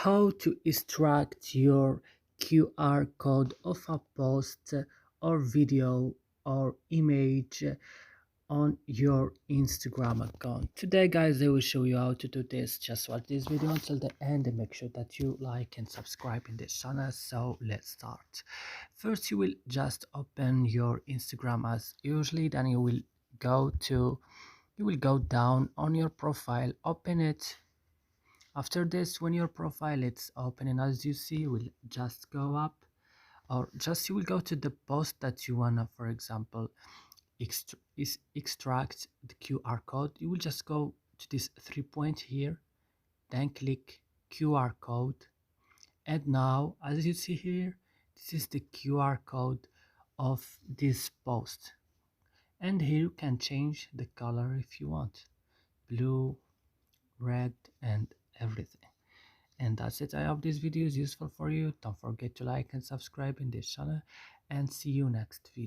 how to extract your QR code of a post or video or image on your Instagram account. Today guys, I will show you how to do this. Just watch this video until the end and make sure that you like and subscribe in this channel. So let's start. First you will just open your Instagram as usually, then you will go down on your profile, open it. After this, when your profile is open, and as you see, you will just go up, or just you will go to the post that you wanna, for example, extract the QR code. You will just go to this 3 point here, then click QR code, and now as you see here, this is the QR code of this post, and here you can change the color if you want, blue, red, and everything. And that's it. I hope this video is useful for you. Don't forget to like and subscribe in this channel, and see you next video.